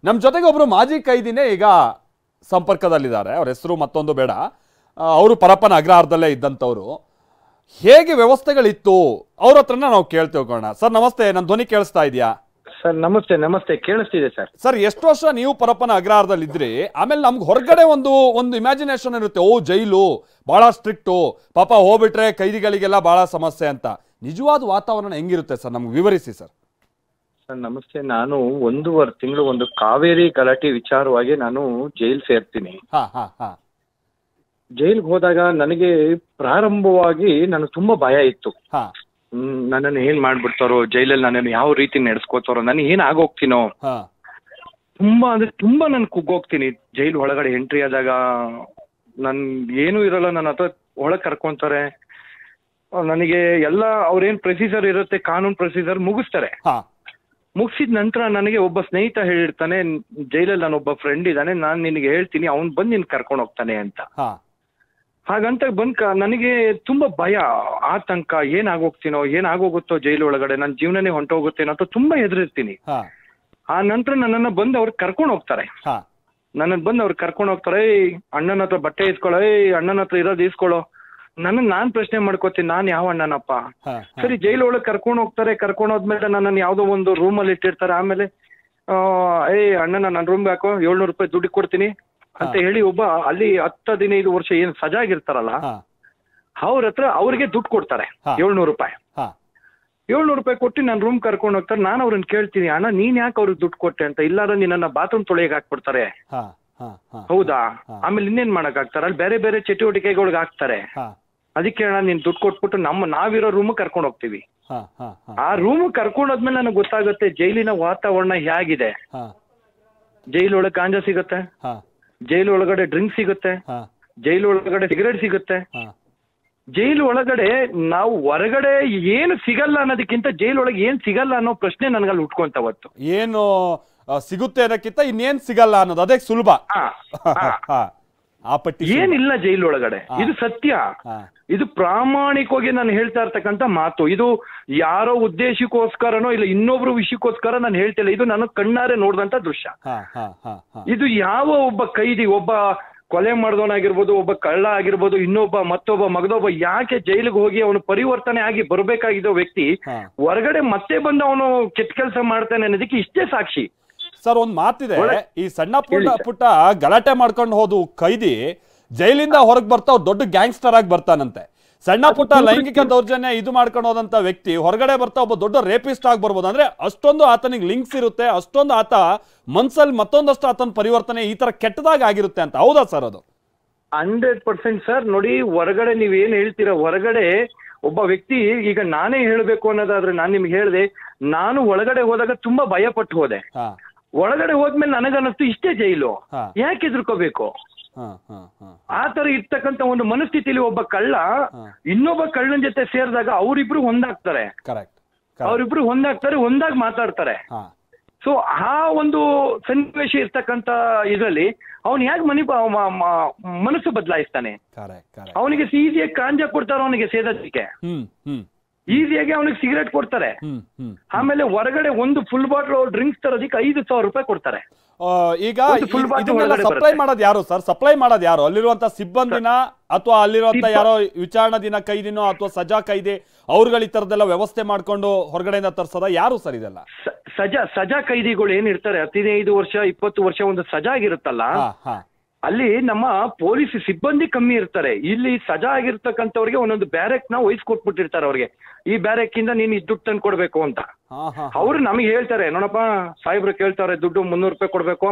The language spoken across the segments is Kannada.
ನಮ್ಮ ಜೊತೆಗೆ ಒಬ್ರು ಮಾಜಿ ಕೈದಿನೇ ಈಗ ಸಂಪರ್ಕದಲ್ಲಿದ್ದಾರೆ. ಅವ್ರ ಹೆಸರು ಮತ್ತೊಂದು ಬೇಡ. ಅವರು ಪರಪ್ಪನ ಅಗ್ರಹಾರದಲ್ಲೇ ಇದ್ದಂಥವ್ರು. ಹೇಗೆ ವ್ಯವಸ್ಥೆಗಳಿತ್ತು ಅವ್ರ ಹತ್ರನ ನಾವು ಕೇಳ್ತಿಳ್ಕೊಳ್ಳೋಣ. ಸರ್ ನಮಸ್ತೆ, ನನ್ನ ಧ್ವನಿ ಕೇಳಿಸ್ತಾ ಇದೆಯಾ? ಸರ್ ನಮಸ್ತೆ. ನಮಸ್ತೆ, ಕೇಳಿಸ್ತಿದೆ ಸರ್. ಸರ್ ಎಷ್ಟು ವರ್ಷ ನೀವು ಪರಪ್ಪನ ಅಗ್ರಹಾರದಲ್ಲಿ ಇದ್ರಿ? ಆಮೇಲೆ ನಮ್ಗೆ ಹೊರಗಡೆ ಒಂದು ಇಮ್ಯಾಜಿನೇಷನ್ ಇರುತ್ತೆ, ಓ ಜೈಲು ಬಹಳ ಸ್ಟ್ರಿಕ್ಟು, ಪಾಪ ಹೋಗ್ಬಿಟ್ರೆ ಕೈದಿಗಳಿಗೆಲ್ಲ ಬಹಳ ಸಮಸ್ಯೆ ಅಂತ. ನಿಜವಾದ ವಾತಾವರಣ ಹೆಂಗಿರುತ್ತೆ ಸರ್, ನಮ್ಗೆ ವಿವರಿಸಿ ಸರ್. ಸರ್ ನಮಸ್ತೆ. ನಾನು 1.5 ತಿಂಗಳು ಒಂದು ಕಾವೇರಿ ಗಲಾಟೆ ವಿಚಾರವಾಗಿ ನಾನು ಜೈಲ್ ಸೇರ್ತೀನಿ. ಜೈಲ್ಗೆ ಹೋದಾಗ ನನಗೆ ಪ್ರಾರಂಭವಾಗಿ ನನಗೆ ತುಂಬಾ ಭಯ ಇತ್ತು. ನನ್ನನ್ನು ಏನ್ ಮಾಡ್ಬಿಡ್ತಾರೋ ಜೈಲಲ್ಲಿ, ನನ್ನನ್ನು ಯಾವ ರೀತಿ ನಡೆಸ್ಕೋತಾರೋ, ನಾನು ಏನ್ ಆಗೋಗ್ತೀನೋ, ತುಂಬಾ ಅಂದ್ರೆ ತುಂಬಾ ನಾನು ಕುಗ್ಗೋಗ್ತೀನಿ. ಜೈಲ್ ಒಳಗಡೆ ಎಂಟ್ರಿ ಆದಾಗ ನನ್ ಏನೂ ಇರಲ್ಲ, ನನ್ನ ಹತ್ರ ಒಳಗ್ ಕರ್ಕೊಂತಾರೆ. ನನಗೆ ಎಲ್ಲ ಅವ್ರೇನ್ ಪ್ರೊಸೀಜರ್ ಇರುತ್ತೆ, ಕಾನೂನು ಪ್ರೊಸೀಜರ್ ಮುಗಿಸ್ತಾರೆ. ಮುಗಿಸಿದ ನಂತರ ನನಗೆ ಒಬ್ಬ ಸ್ನೇಹಿತ ಹೇಳಿರ್ತಾನೆ, ಜೈಲಲ್ಲಿ ನಾನೊಬ್ಬ ಫ್ರೆಂಡ್ ಇದ್ದಾನೆ, ನಾನು ನಿನಗೆ ಹೇಳ್ತೀನಿ, ಅವ್ನು ಬಂದು ನಿನ್ ಕರ್ಕೊಂಡು ಹೋಗ್ತಾನೆ ಅಂತ. ಹಾಗಂತ ನನಗೆ ತುಂಬಾ ಭಯ, ಆತಂಕ, ಏನಾಗೋಗ್ತೀನೋ, ಏನಾಗೋಗುತ್ತೋ ಜೈಲು ಒಳಗಡೆ, ನನ್ನ ಜೀವನನೇ ಹೊಂಟೋಗುತ್ತೇನೋ ಅಂತ ತುಂಬಾ ಹೆದರಿರ್ತೀನಿ. ಆ ನಂತರ ನನ್ನನ್ನ ಬಂದು ಅವ್ರು ಕರ್ಕೊಂಡು ಹೋಗ್ತಾರೆ. ನನ್ನನ್ನು ಬಂದು ಅವ್ರು ಕರ್ಕೊಂಡು ಹೋಗ್ತಾರೆ. ಅಣ್ಣನ ಹತ್ರ ಬಟ್ಟೆ ಇಸ್ಕೊಳ್ಳೋ, ಅಣ್ಣನ ಹತ್ರ ಇರೋದು ಇಸ್ಕೊಳ್ಳೋ. ನಾನ್ ಪ್ರಶ್ನೆ ಮಾಡ್ಕೋತೀನಿ, ನಾನ್ ಯಾವ ಅಣ್ಣನಪ್ಪ? ಸರಿ, ಜೈಲು ಒಳಗೆ ಕರ್ಕೊಂಡು ಹೋಗ್ತಾರೆ. ಕರ್ಕೊಂಡು ಹೋದ್ಮೇಲೆ ನನ್ನನ್ನು ಯಾವ್ದೋ ಒಂದು ರೂಮಲ್ಲಿ ಇಟ್ಟಿರ್ತಾರೆ. ಆಮೇಲೆ ಅಣ್ಣನ ನನ್ನ ರೂಮ್ ಹಾಕೋ, 700 ರೂಪಾಯಿ ದುಡ್ಡು ಕೊಡ್ತೀನಿ ಅಂತ ಹೇಳಿ ಒಬ್ಬ ಅಲ್ಲಿ 10-15 ವರ್ಷ ಏನ್ ಸಜಾಗಿರ್ತಾರಲ್ಲ ಅವ್ರ ಹತ್ರ ಅವ್ರಿಗೆ ದುಡ್ಡು ಕೊಡ್ತಾರೆ. 700 ರೂಪಾಯಿ 700 ರೂಪಾಯಿ ಕೊಟ್ಟು ನನ್ನ ರೂಮ್ ಕರ್ಕೊಂಡು ಹೋಗ್ತಾರೆ. ನಾನು ಅವ್ರನ್ನ ಕೇಳ್ತೀನಿ, ಅಣ್ಣ ನೀನ್ ಯಾಕೆ ಅವ್ರಿಗೆ ದುಡ್ಡು ಕೊಟ್ಟೆ ಅಂತ. ಇಲ್ಲಾರ ನಿನ್ನ ಬಾತ್ರೂಮ್ ತೊಳೆಯಕ್ ಹಾಕ್ಬಿಡ್ತಾರೆ. ಹೌದಾ? ಆಮೇಲೆ ಇನ್ನೇನ್ ಮಾಡಕ್ ಹಾಕ್ತಾರೆ, ಅಲ್ಲಿ ಬೇರೆ ಬೇರೆ ಚಟುವಟಿಕೆಗಳಿಗೆ ಹಾಕ್ತಾರೆ. ಅದಕ್ಕೆ ಅಣ್ಣ ನೀನ್ ದುಡ್ಡು ಕೊಟ್ಬಿಟ್ಟು ನಾವಿರೋ ರೂಮ್ ಕರ್ಕೊಂಡು ಹೋಗ್ತೀವಿ. ಆ ರೂಮ್ ಕರ್ಕೊಂಡು ಹೋದ್ಮೇಲೆ ನನಗೆ ಗೊತ್ತಾಗುತ್ತೆ ಜೈಲಿನ ವಾತಾವರಣ ಹೇಗಿದೆ. ಜೈಲ್ ಒಳಗೆ ಗಾಂಜಾ ಸಿಗುತ್ತೆ, ಜೈಲು ಒಳಗಡೆ ಡ್ರಿಂಕ್ ಸಿಗುತ್ತೆ, ಜೈಲು ಒಳಗಡೆ ಸಿಗರೇಟ್ ಸಿಗುತ್ತೆ. ಜೈಲು ಒಳಗಡೆ ನಾವು ಹೊರಗಡೆ ಏನು ಸಿಗಲ್ಲ ಅನ್ನೋದಕ್ಕಿಂತ ಜೈಲ್ ಒಳಗೆ ಏನ್ ಸಿಗಲ್ಲ ಅನ್ನೋ ಪ್ರಶ್ನೆ ನನ್ಗಲ್ಲಿ ಉಟ್ಕೊಂತವತ್ತು. ಏನು ಸಿಗುತ್ತೆ ಅನ್ನೋಕ್ಕಿಂತ ಇನ್ನೇನ್ ಸಿಗಲ್ಲ ಅನ್ನೋದು ಅದೇ ಸುಲಭ. ಏನಿಲ್ಲ ಜೈಲು ಒಳಗಡೆ, ಇದು ಸತ್ಯ. ಇದು ಪ್ರಾಮಾಣಿಕವಾಗಿ ನಾನು ಹೇಳ್ತಾ ಇರ್ತಕ್ಕಂಥ ಮಾತು. ಇದು ಯಾರೋ ಉದ್ದೇಶಕ್ಕೋಸ್ಕರನೋ ಇಲ್ಲ ಇನ್ನೊಬ್ರು ವಿಷಯಕ್ಕೋಸ್ಕರ ನಾನು ಹೇಳ್ತಿಲ್ಲ. ಇದು ನಾನು ಕಣ್ಣಾರೆ ನೋಡಿದಂತ ದೃಶ್ಯ. ಇದು ಯಾವ ಒಬ್ಬ ಕೈದಿ, ಒಬ್ಬ ಕೊಲೆ ಮಾಡಿದವನಾಗಿರ್ಬೋದು, ಒಬ್ಬ ಕಳ್ಳ ಆಗಿರ್ಬೋದು, ಮತ್ತೊಬ್ಬ ಮಗದೊಬ್ಬ ಯಾಕೆ ಜೈಲಿಗೆ ಹೋಗಿ ಅವನು ಪರಿವರ್ತನೆ ಆಗಿ ಬರಬೇಕಾಗಿದ್ದ ವ್ಯಕ್ತಿ ಹೊರಗಡೆ ಮತ್ತೆ ಬಂದು ಅವನು ಕೆಟ್ಟ ಕೆಲಸ ಮಾಡ್ತಾನೆ ಅನ್ನೋದಕ್ಕೆ ಇಷ್ಟೇ ಸಾಕ್ಷಿ. ಸರ್ ಒಂದ್ ಮಾತಿದೆ, ಈ ಸಣ್ಣ ಪುಟ್ಟ ಗಲಾಟೆ ಮಾಡ್ಕೊಂಡು ಹೋದು ಕೈದಿ ಜೈಲಿಂದ ಹೊರಗೆ ಬರ್ತಾ ದೊಡ್ಡ ಗ್ಯಾಂಗ್ಸ್ಟರ್ ಆಗಿ ಬರ್ತಾನಂತೆ. ಸಣ್ಣ ಪುಟ್ಟ ಲೈಂಗಿಕ ದೌರ್ಜನ್ಯ ಇದು ಮಾಡ್ಕೊಂಡು ಹೋದಂತ ವ್ಯಕ್ತಿ ಹೊರಗಡೆ ಬರ್ತಾ ಒಬ್ಬ ದೊಡ್ಡ ರೇಪಿಸ್ಟ್ ಆಗಿ ಬರ್ಬೋದು. ಅಂದ್ರೆ ಅಷ್ಟೊಂದು ಆತನಿಗೆ ಲಿಂಕ್ಸ್ ಇರುತ್ತೆ, ಅಷ್ಟೊಂದು ಆತ ಮನ್ಸಲ್ಲಿ ಮತ್ತೊಂದಷ್ಟು ಆತನ ಪರಿವರ್ತನೆ ಈ ತರ ಕೆಟ್ಟದಾಗ ಆಗಿರುತ್ತೆ ಅಂತ. ಹೌದಾ ಸರ್? ಅದು 100% ಸರ್. ನೋಡಿ, ಹೊರಗಡೆ ನೀವೇನ್ ಹೇಳ್ತೀರಾ, ಹೊರಗಡೆ ಒಬ್ಬ ವ್ಯಕ್ತಿ, ಈಗ ನಾನೇ ಹೇಳ್ಬೇಕು ಅನ್ನೋದಾದ್ರೆ ನಾನು ನಿಮ್ಗೆ ಹೇಳಿದೆ, ನಾನು ಒಳಗಡೆ ಹೋದಾಗ ತುಂಬಾ ಭಯ ಪಟ್ಟು ಹೋದೆ. ಒಳಗಡೆ ಹೋದ್ಮೇಲೆ ನನಗನ್ನಿಸ್ತು ಇಷ್ಟೇ ಜೈಲು, ಯಾಕೆ ಹೆದರ್ಕೋಬೇಕು? ಆ ತರ ಇರ್ತಕ್ಕಂಥ ಒಂದು ಮನಸ್ಥಿತಿಲಿ ಒಬ್ಬ ಕಳ್ಳ ಇನ್ನೊಬ್ಬ ಕಳ್ಳನ ಜೊತೆ ಸೇರಿದಾಗ ಅವರಿಬ್ರು ಒಂದಾಗ್ತಾರೆ, ಒಂದಾಗಿ ಮಾತಾಡ್ತಾರೆ. ಸೊ ಆ ಒಂದು ಸನ್ನಿವೇಶ ಇರ್ತಕ್ಕಂಥ ಇದರಲ್ಲಿ ಅವನು ಯಾಕೆ ಮನಸ್ಸು ಬದಲಾಯಿಸ್ತಾನೆ? ಅವನಿಗೆ ಈಸಿಯಾಗಿ ಗಾಂಜಾ ಕೊಡ್ತಾರ, ಅವನಿಗೆ ಸೇದೋದಕ್ಕೆ ಈಸಿಯಾಗಿ ಅವನಿಗೆ ಸಿಗರೇಟ್ ಕೊಡ್ತಾರೆ. ಆಮೇಲೆ ಹೊರಗಡೆ ಒಂದು ಫುಲ್ ಬಾಟ್ಲ್ ಡ್ರಿಂಕ್ಸ್ ತರೋದಕ್ಕೆ 5,000 ರೂಪಾಯಿ ಕೊಡ್ತಾರೆ. ಈಗ ಸಪ್ಲೈ ಮಾಡೋದು ಯಾರು ಸರ್? ಸಪ್ಲೈ ಮಾಡೋದು ಯಾರು? ಅಲ್ಲಿರುವಂತ ಸಿಬ್ಬಂದಿನ ಅಥವಾ ಅಲ್ಲಿರುವಂತ ಯಾರೋ ವಿಚಾರಣಾಧೀನ ಕೈದಿನೋ ಅಥವಾ ಸಜಾ ಕೈದಿ ಅವ್ರುಗಳು ಈ ತರದೆಲ್ಲ ವ್ಯವಸ್ಥೆ ಮಾಡ್ಕೊಂಡು ಹೊರಗಡೆಯಿಂದ ತರ್ಸೋದ ಯಾರು ಸರ್ ಇದೆಲ್ಲ? ಸಜಾ ಕೈದಿಗಳು ಏನಿರ್ತಾರೆ 15 ವರ್ಷ 20 ವರ್ಷ ಒಂದು ಸಜಾ ಆಗಿರುತ್ತಲ್ಲ, ಅಲ್ಲಿ ನಮ್ಮ ಪೊಲೀಸ್ ಸಿಬ್ಬಂದಿ ಕಮ್ಮಿ ಇರ್ತಾರೆ. ಇಲ್ಲಿ ಸಜಾ ಆಗಿರ್ತಕ್ಕಂಥವ್ರಿಗೆ ಒಂದೊಂದು ಬ್ಯಾರೆಕ್ ನ ವಹಿಸ್ಕೊಟ್ಬಿಟ್ಟಿರ್ತಾರೆ. ಅವ್ರಿಗೆ ಈ ಬ್ಯಾರೆಕ್ ಇಂದ ನೀನ್ ಇಷ್ಟು ದುಡ್ಡು ತಂದು ಕೊಡ್ಬೇಕು ಅಂತ. ಅವ್ರು ನಮಗೆ ಹೇಳ್ತಾರೆ, ನೋಡಪ್ಪ ಸಾಹೇಬ್ರು ಕೇಳ್ತಾರೆ ದುಡ್ಡು 300 ರೂಪಾಯಿ ಕೊಡ್ಬೇಕು,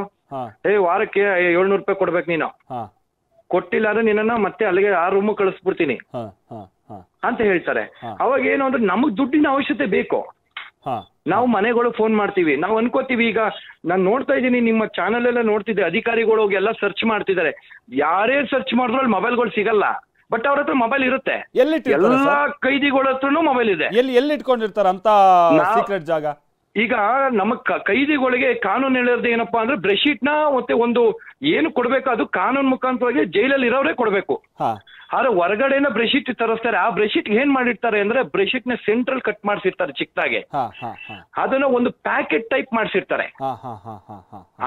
ವಾರಕ್ಕೆ 700 ರೂಪಾಯಿ ಕೊಡ್ಬೇಕು, ನೀನು ಕೊಟ್ಟಿಲ್ಲ ಅಂದ್ರೆ ನಿನ್ನ ಮತ್ತೆ ಅಲ್ಲಿಗೆ ಆ ರೂಮ್ ಕಳಿಸ್ಬಿಡ್ತೀನಿ ಅಂತ ಹೇಳ್ತಾರೆ. ಅವಾಗ ಏನು ಅಂದ್ರೆ ನಮಗ್ ದುಡ್ಡಿನ ಅವಶ್ಯಕತೆ ಬೇಕು. ನಾವು ಮನೆಗಳು ಫೋನ್ ಮಾಡ್ತೀವಿ, ನಾವು ಅನ್ಕೋತೀವಿ. ಈಗ ನಾನು ನೋಡ್ತಾ ಇದ್ದೀನಿ, ನಿಮ್ಮ ಚಾನಲ್ ಎಲ್ಲ ನೋಡ್ತಿದ್ದೆ, ಅಧಿಕಾರಿಗಳು ಹೋಗಿ ಎಲ್ಲ ಸರ್ಚ್ ಮಾಡ್ತಿದ್ದಾರೆ. ಯಾರೇ ಸರ್ಚ್ ಮಾಡಿದ್ರು ಅಲ್ಲಿ ಮೊಬೈಲ್ಗಳು ಸಿಗಲ್ಲ, ಬಟ್ ಅವ್ರ ಹತ್ರ ಮೊಬೈಲ್ ಇರುತ್ತೆ. ಎಲ್ಲಾ ಕೈದಿಗಳ ಹತ್ರನೂ ಮೊಬೈಲ್ ಇದೆ. ಎಲ್ಲಿ ಇಟ್ಕೊಂಡಿರ್ತಾರ ಅಂತ ಸೀಕ್ರೆಟ್ ಜಾಗ? ಈಗ ನಮ್ಮ ಕೈದಿಗಳಿಗೆ ಕಾನೂನು ಹೇಳಿರೋದು ಏನಪ್ಪಾ ಅಂದ್ರೆ ಬ್ರೆಶೀಟ್ ನ ಮತ್ತೆ ಒಂದು ಏನು ಕೊಡ್ಬೇಕು ಅದು ಕಾನೂನು ಮುಖಾಂತರವಾಗಿ ಜೈಲಲ್ಲಿ ಇರೋರೇ ಕೊಡ್ಬೇಕು. ಆದ್ರೆ ಹೊರಗಡೆನ ಬ್ರೆಶೀಟ್ ತರಿಸ್ತಾರೆ. ಆ ಬ್ರೆಶೀಟ್ ಏನ್ ಮಾಡಿರ್ತಾರೆ ಅಂದ್ರೆ ಬ್ರೆಶೀಟ್ ನ ಸೆಂಟ್ರಲ್ ಕಟ್ ಮಾಡಿಸಿರ್ತಾರೆ ಚಿಕ್ಕದಾಗೆ. ಅದನ್ನ ಒಂದು ಪ್ಯಾಕೆಟ್ ಟೈಪ್ ಮಾಡಿಸಿರ್ತಾರೆ.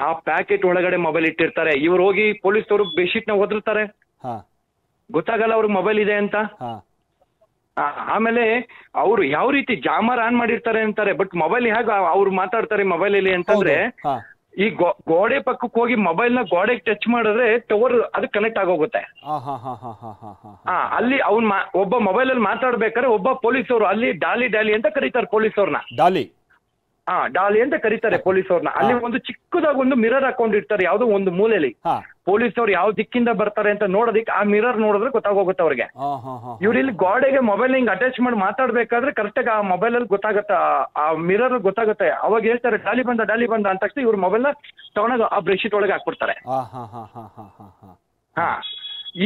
ಆ ಪ್ಯಾಕೆಟ್ ಒಳಗಡೆ ಮೊಬೈಲ್ ಇಟ್ಟಿರ್ತಾರೆ. ಇವ್ರು ಹೋಗಿ ಪೊಲೀಸ್ನವರು ಬೆಡ್ಶೀಟ್ ನ ಒದರ್ತಾರೆ, ಗೊತ್ತಾಗಲ್ಲ ಅವ್ರಿಗೆ ಮೊಬೈಲ್ ಇದೆ ಅಂತ. ಆಮೇಲೆ ಅವರು ಯಾವ ರೀತಿ ಜಾಮರ್ ಆನ್ ಮಾಡಿರ್ತಾರೆ ಅಂತಾರೆ, ಬಟ್ ಮೊಬೈಲ್ ಹೇಗ ಅವ್ರು ಮಾತಾಡ್ತಾರೆ ಮೊಬೈಲ್ ಅಲ್ಲಿ ಅಂತಂದ್ರೆ, ಈ ಗೋಡೆ ಪಕ್ಕಕ್ಕೆ ಹೋಗಿ ಮೊಬೈಲ್ ನ ಗೋಡೆಗೆ ಟಚ್ ಮಾಡಿದ್ರೆ ಟವರ್ ಅದು ಕನೆಕ್ಟ್ ಆಗೋಗುತ್ತೆ. ಅಲ್ಲಿ ಅವ್ನ್ ಒಬ್ಬ ಮೊಬೈಲ್ ಅಲ್ಲಿ ಮಾತಾಡ್ಬೇಕಾದ್ರೆ ಒಬ್ಬ ಪೊಲೀಸ್ ಅವರು ಅಲ್ಲಿ ಡಾಲಿ ಅಂತ ಕರೀತಾರೆ ಪೊಲೀಸ್ ಅವ್ರನ್ನ. ಡಾಲಿ ಅಂತ ಕರೀತಾರೆ ಪೊಲೀಸ್ ಅವ್ರನ್ನ. ಅಲ್ಲಿ ಒಂದು ಚಿಕ್ಕದಾಗ ಒಂದು ಮಿರರ್ ಹಾಕೊಂಡಿರ್ತಾರೆ ಯಾವ್ದೋ ಒಂದು ಮೂಲೆಯಲ್ಲಿ. ಪೊಲೀಸ್ ಅವ್ರು ಯಾವ ದಿಕ್ಕಿಂದ ಬರ್ತಾರೆ ಅಂತ ನೋಡೋದಿಕ್ಕೆ ಆ ಮಿರರ್ ನೋಡಿದ್ರೆ ಗೊತ್ತಾಗೋಗುತ್ತೆ ಅವ್ರಿಗೆ. ಇವ್ರು ಇಲ್ಲಿ ಗೋಡೆಗೆ ಮೊಬೈಲ್ ಹಿಂಗ್ ಅಟ್ಯಾಚ್ ಮಾಡಿ ಮಾತಾಡ್ಬೇಕಾದ್ರೆ ಕರೆಕ್ಟ್ ಆಗಿ ಆ ಮೊಬೈಲ್ ಅಲ್ಲಿ ಗೊತ್ತಾಗತ್ತೆ, ಆ ಮಿರರ್ ಗೊತ್ತಾಗುತ್ತೆ. ಅವಾಗ ಹೇಳ್ತಾರೆ ಡಾಲಿ ಬಂದ ಅಂತ ತಕ್ಷಣ ಇವ್ರ ಮೊಬೈಲ್ ನ ತಗೊಂಡಾಗ ಆ ಬ್ರೆಶೀಟ್ ಒಳಗೆ ಹಾಕ್ಬಿಡ್ತಾರೆ.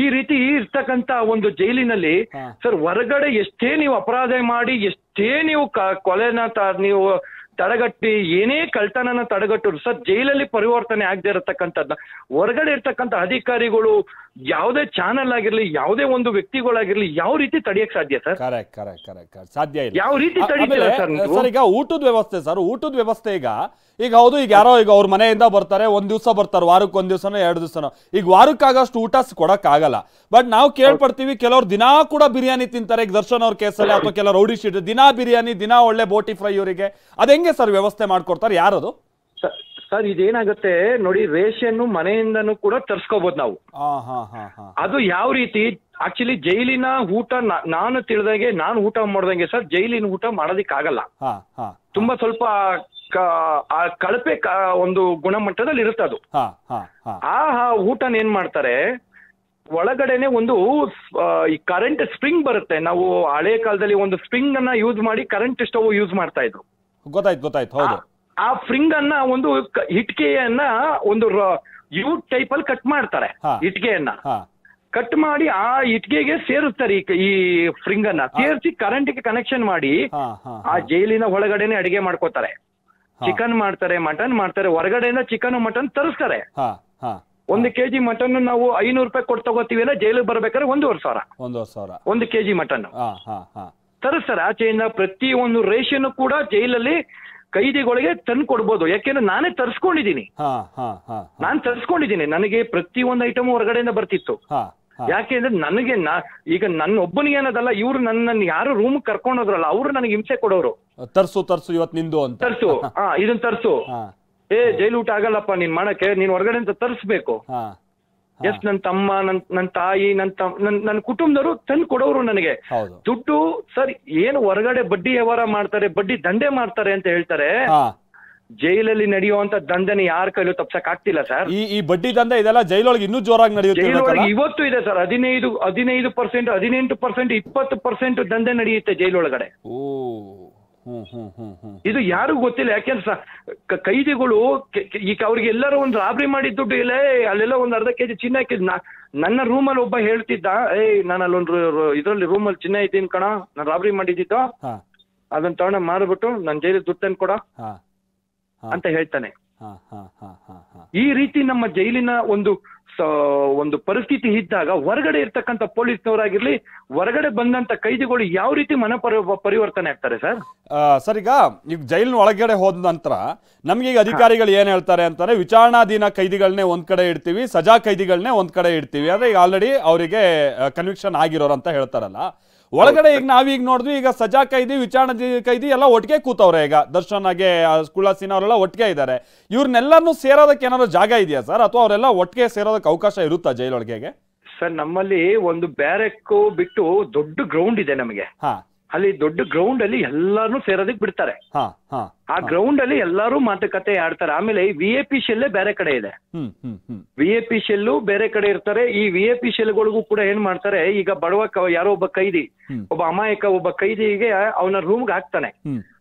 ಈ ರೀತಿ ಇರ್ತಕ್ಕಂತ ಒಂದು ಜೈಲಿನಲ್ಲಿ ಸರ್ ಹೊರಗಡೆ ಎಷ್ಟೇ ನೀವು ಅಪರಾಧ ಮಾಡಿ, ಎಷ್ಟೇ ನೀವು ಕೊಲೆನ ನೀವು ತಡೆಗಟ್ಟಿ, ಏನೇ ಕಳ್ತನನ ತಡೆಗಟ್ಟರು ಸರ್ ಜೈಲಲ್ಲಿ ಪರಿವರ್ತನೆ ಆಗದೆ ಇರತಕ್ಕಂಥದ್ದು ಹೊರಗಡೆ ಇರ್ತಕ್ಕಂಥ ಅಧಿಕಾರಿಗಳು ಯಾವುದೇ ಚಾನಲ್ ಆಗಿರ್ಲಿ, ಯಾವುದೇ ಒಂದು ವ್ಯಕ್ತಿಗಳಾಗಿರ್ಲಿ ಯಾವ ರೀತಿ ತಡೆಯಕ್ ಸಾಧ್ಯ ಸರ್? ಕರೆಕ್ಟ್ ಸಾಧ್ಯ ಇಲ್ಲ. ಯಾವ ರೀತಿ ತಡೀತೀರಾ ಸರ್? ಈಗ ಊಟದ ವ್ಯವಸ್ಥೆ ಸರ್, ಊಟದ ವ್ಯವಸ್ಥೆ ಈಗ ಹೌದು, ಈಗ ಯಾರೋ ಈಗ ಅವ್ರ ಮನೆಯಿಂದ ಬರ್ತಾರೆ, ಒಂದ್ ದಿವಸ ಬರ್ತಾರೆ, ವಾರಕ್ಕೆ ಒಂದ್ ದಿವಸನೋ 2 ದಿವಸನೋ, ಈಗ ವಾರಕ್ಕಾಗಷ್ಟು ಊಟ ಕೊಡಕ್ ಆಗಲ್ಲ. ಬಟ್ ನಾವು ಕೇಳ್ಪಡ್ತೀವಿ ಕೆಲವ್ರು ದಿನಾ ಕೂಡ ಬಿರಿಯಾನಿ ತಿಂತಾರೆ. ಈಗ ದರ್ಶನ್ ಅವ್ರ ಕೇಸಲ್ಲಿ ಅಥವಾ ಕೆಲವು ರೌಡಿ ಶೀಟ್ ದಿನಾ ಬಿರಿಯಾನಿ, ದಿನಾ ಒಳ್ಳೆ ಬೋಟಿ ಫ್ರೈ ಇವರಿಗೆ ಅದ ಹೆಂಗೆ ಸರ್ ವ್ಯವಸ್ಥೆ ಮಾಡ್ಕೊಡ್ತಾರೆ? ಯಾರದು ಸರ್? ಇದೇನಾಗುತ್ತೆ ನೋಡಿ, ರೇಷನ್ ಮನೆಯಿಂದನೂ ಕೂಡ ತರ್ಸ್ಕೋಬಹುದು ನಾವು. ಅದು ಯಾವ ರೀತಿ ಆಕ್ಚುಲಿ ಜೈಲಿನ ಊಟ ನಾನು ತಿಳಿದಂಗೆ, ನಾನು ಊಟ ಮಾಡ್ದಂಗೆ ಸರ್ ಜೈಲಿನ ಊಟ ಮಾಡೋದಿಕ್ ಆಗಲ್ಲ. ತುಂಬಾ ಸ್ವಲ್ಪ ಕಳಪೆ ಒಂದು ಗುಣಮಟ್ಟದಲ್ಲಿ ಇರುತ್ತೆ ಅದು. ಆ ಊಟನ ಏನ್ ಮಾಡ್ತಾರೆ, ಒಳಗಡೆನೆ ಒಂದು ಈ ಕರೆಂಟ್ ಸ್ಪ್ರಿಂಗ್ ಬರುತ್ತೆ. ನಾವು ಹಳೆ ಕಾಲದಲ್ಲಿ ಒಂದು ಸ್ಪ್ರಿಂಗ್ ಅನ್ನ ಯೂಸ್ ಮಾಡಿ ಕರೆಂಟ್ ಸ್ಟವ್ ಯೂಸ್ ಮಾಡ್ತಾ ಇದ್ರು. ಗೊತ್ತಾಯ್ತು. ಹೌದು. ಆ ಸ್ಪ್ರಿಂಗ್ ಅನ್ನ ಒಂದು ಇಟ್ಕೆಯನ್ನ ಒಂದು ಯು ಟೈಪ್ ಅಲ್ಲಿ ಕಟ್ ಮಾಡ್ತಾರೆ. ಇಟ್ಕೆಯನ್ನ ಕಟ್ ಮಾಡಿ ಆ ಇಟ್ಕೆಗೆ ಸೇರಿಸ್ತಾರೆ ಈ ಸ್ಪ್ರಿಂಗ್ ಅನ್ನ ಸೇರಿಸಿ ಕರೆಂಟ್ ಗೆ ಕನೆಕ್ಷನ್ ಮಾಡಿ ಆ ಜೈಲಿನ ಒಳಗಡೆನೆ ಅಡಿಗೆ ಮಾಡ್ಕೋತಾರೆ. ಚಿಕನ್ ಮಾಡ್ತಾರೆ, ಮಟನ್ ಮಾಡ್ತಾರೆ. ಹೊರಗಡೆಯಿಂದ ಚಿಕನ್ ಮಟನ್ ತರಿಸ್ತಾರೆ. 1 kg ಮಟನ್ ನಾವು 500 ರೂಪಾಯಿ ಕೊಟ್ಟು ತಗೋತೀವಿ ಅಲ್ಲ, ಜೈಲಿಗೆ ಬರ್ಬೇಕಾದ್ರೆ 1,500 1 kg ಮಟನ್ ತರಿಸ್ತಾರೆ. ಆಚೆಯಿಂದ ಪ್ರತಿ ಒಂದು ರೇಷನ್ ಕೂಡ ಜೈಲಲ್ಲಿ ಕೈದಿಗಳಿಗೆ ತಂದು ಕೊಡ್ಬೋದು. ಯಾಕೆಂದ್ರೆ ನಾನೇ ತರಿಸ್ಕೊಂಡಿದ್ದೀನಿ, ನನಗೆ ಪ್ರತಿ ಒಂದು ಐಟಮ್ ಹೊರಗಡೆಯಿಂದ ಬರ್ತಿತ್ತು. ಯಾಕೆಂದ್ರೆ ನನಗೆ ಈಗ ನನ್ನ ಒಬ್ಬನಿಗೆ ಏನದಲ್ಲ, ಇವ್ರು ನನ್ನ ಯಾರು ರೂಮ್ ಕರ್ಕೊಂಡು ಹೋದ್ರಲ್ಲ ಅವ್ರು ನನಗೆ ಹಿಂಸೆ ಕೊಡೋರು. ತರ್ಸು ಇವತ್ತು ನಿಂದು ಅಂತ ತರ್ಸು, ಇದನ್ನ ತರ್ಸು, ಜೈಲು ಊಟ ಆಗಲ್ಲಪ್ಪ ನೀನ್ ಮಾಡಕ್ಕೆ, ನೀನ್ ಹೊರಗಡೆ ಅಂತ ತರಿಸ್ಬೇಕು. ಎಸ್ ನನ್ನ ತಮ್ಮ, ನನ್ನ ತಾಯಿ, ನನ್ನ ಕುಟುಂಬದವರು ತಂದು ಕೊಡೋರು ನನಗೆ ದುಡ್ಡು. ಸರ್ ಏನು ಹೊರಗಡೆ ಬಡ್ಡಿ ವ್ಯವಹಾರ ಮಾಡ್ತಾರೆ, ಬಡ್ಡಿ ದಂಧೆ ಮಾಡ್ತಾರೆ ಅಂತ ಹೇಳ್ತಾರೆ. ಜೈಲಲ್ಲಿ ನಡೆಯುವಂತ ದಂಧೆನ ಯಾರ ಕೈಲೂ ತಪ್ಸಕ್ ಆಗ್ತಿಲ್ಲ ಸರ್. ಈ ಬಡ್ಡಿ ದಂಧೆ ಇದೆಲ್ಲ ಜೈಲೊಳಗೆ ಇನ್ನೂ ಜೋರಾಗಿ ನಡೆಯುತ್ತೆ. ಜೈಲೊಳಗೆ ಇವತ್ತು ಇದೆ ಸರ್. 15%, 18%, 20% ದಂಧೆ ನಡೆಯುತ್ತೆ ಜೈಲೊಳಗಡೆ. ಇದು ಯಾರಿಗೂ ಗೊತ್ತಿಲ್ಲ. ಯಾಕೆಂದ್ರೆ ಕೈದಿಗಳು ಈಗ ಅವ್ರಿಗೆ ಎಲ್ಲರೂ ಒಂದು ರಾಬ್ರಿ ಮಾಡಿದ ದುಡ್ಡು ಇಲ್ಲ, ಅಲ್ಲೆಲ್ಲ ಒಂದು ಅರ್ಧ ಕೆಜಿ ಚಿನ್ನ ಹಾಕಿದ್. ನನ್ನ ರೂಮಲ್ಲಿ ಒಬ್ಬ ಹೇಳ್ತಿದ್ದ, ನಾನು ಅಲ್ಲೊಂದು ಇದ್ರಲ್ಲಿ ರೂಮಲ್ಲಿ ಚಿನ್ನ ಇದ್ದೀನಿ ಕಣ, ನಾನು ರಾಬ್ರಿ ಮಾಡಿದ್ದಿದ್ದು, ಅದನ್ನ ತಗೊಂಡ ಮಾರ್ಬಿಟ್ಟು ನನ್ನ ಜೈಲಿಗೆ ದುಡ್ಡು ತಂದು ಕೊಡ ಅಂತ ಹೇಳ್ತಾನೆ. ಈ ರೀತಿ ನಮ್ಮ ಜೈಲಿನ ಒಂದು ಪರಿಸ್ಥಿತಿ ಇದ್ದಾಗ ಹೊರಗಡೆ ಇರ್ತಕ್ಕಂಥ ಪೊಲೀಸ್ನವರಾಗಿರ್ಲಿ, ಹೊರಗಡೆ ಬಂದಂತ ಕೈದಿಗಳು ಯಾವ ರೀತಿ ಪರಿವರ್ತನೆ ಆಗ್ತಾರೆ ಸರ್? ಸರ್ ಈಗ ಜೈಲಿನ ಒಳಗಡೆ ಹೋದ ನಂತರ ನಮ್ಗೆ ಈಗ ಅಧಿಕಾರಿಗಳು ಏನ್ ಹೇಳ್ತಾರೆ ಅಂತಾರೆ, ವಿಚಾರಣಾಧೀನ ಕೈದಿಗಳನ್ನೇ ಒಂದ್ ಕಡೆ ಇಡ್ತೀವಿ, ಸಜಾ ಕೈದಿಗಳನ್ನೇ ಒಂದ್ ಕಡೆ ಇಡ್ತೀವಿ. ಅಂದ್ರೆ ಈಗ ಆಲ್ರೆಡಿ ಅವರಿಗೆ ಕನ್ವಿಕ್ಷನ್ ಆಗಿರೋರು ಅಂತ ಹೇಳ್ತಾರಲ್ಲ. ಒಳಗಡೆ ಈಗ ನಾವೀಗ ನೋಡಿದ್ವಿ, ಈಗ ಸಜಾ ಕೈದಿ, ವಿಚಾರಣಾ ಕೈದಿ ಎಲ್ಲ ಒಟ್ಟಿಗೆ ಕೂತವ್ರೆ. ಈಗ ದರ್ಶನ್ಗೆ, ಕುಳ್ಳಾಸಿನ ಅವರೆಲ್ಲ ಒಟ್ಟಿಗೆ ಇದ್ದಾರೆ. ಇವ್ರನ್ನೆಲ್ಲರೂ ಸೇರೋದಕ್ಕೆ ಏನಾದ್ರು ಜಾಗ ಇದೆಯಾ ಸರ್, ಅಥವಾ ಅವರೆಲ್ಲ ಒಟ್ಟಿಗೆ ಸೇರೋದಕ್ಕೆ ಅವಕಾಶ ಇರುತ್ತಾ ಜೈಲೊಳಗೆ? ಸರ್ ನಮ್ಮಲ್ಲಿ ಒಂದು ಬ್ಯಾರೆಕ್ ಬಿಟ್ಟು ದೊಡ್ಡ ಗ್ರೌಂಡ್ ಇದೆ ನಮಗೆ. ಅಲ್ಲಿ ದೊಡ್ಡ ಗ್ರೌಂಡ್ ಅಲ್ಲಿ ಎಲ್ಲಾರು ಸೇರೋದಕ್ಕೆ ಬಿಡ್ತಾರೆ. ಆ ಗ್ರೌಂಡ್ ಅಲ್ಲಿ ಎಲ್ಲಾರು ಮಾತುಕತೆ ಆಡ್ತಾರೆ. ಆಮೇಲೆ VIP ಶೆಲ್ಲೇ ಬೇರೆ ಕಡೆ ಇದೆ. VIP ಶೆಲ್ಲು ಬೇರೆ ಕಡೆ ಇರ್ತಾರೆ. ಈ VIP ಶೆಲ್ಗಳಿಗೂ ಕೂಡ ಏನ್ ಮಾಡ್ತಾರೆ, ಈಗ ಬಡವ ಯಾರೋ ಒಬ್ಬ ಕೈದಿ, ಒಬ್ಬ ಅಮಾಯಕ ಒಬ್ಬ ಕೈದಿಗೆ ಅವನ ರೂಮ್ಗೆ ಹಾಕ್ತಾನೆ.